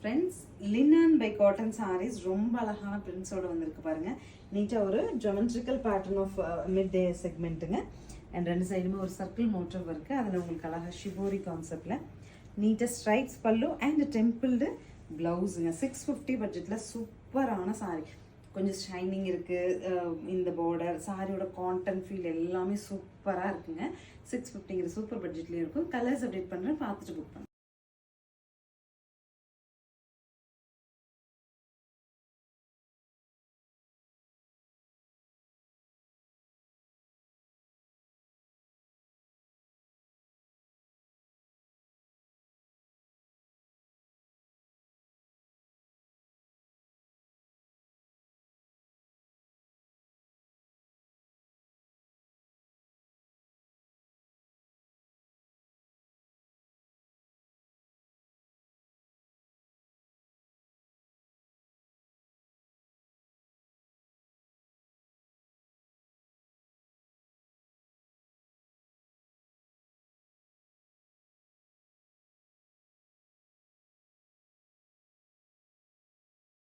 Friends, linen by cotton sarees ரொம்ப அழகான பிரிண்ட்ஸோடு வந்திருக்கு பாருங்கள். நீட்டாக ஒரு geometrical pattern of mid day செக்மெண்ட்டுங்க. அண்ட் ரெண்டு சைடுமே ஒரு சர்க்கிள் மோட்டிவ் இருக்குது. அதில் உங்களுக்கு அழகாக ஷிபோரி கான்செப்டில் நீட்டாக ஸ்ட்ரைப்ஸ் பல்லு அண்ட் டெம்பிள்டு ப்ளவுஸுங்க. 650 பட்ஜெட்டில் சூப்பரான சாரீ. கொஞ்சம் ஷைனிங் இருக்குது. இந்த பார்டர் சாரியோட காட்டன் ஃபீல் எல்லாமே சூப்பராக இருக்குங்க. 650ங்கிற சூப்பர் பட்ஜெட்லேயும் இருக்கும். கலர்ஸ் அப்டேட் பண்ணுறேன், பார்த்துட்டு புக் பண்ணுறேன்.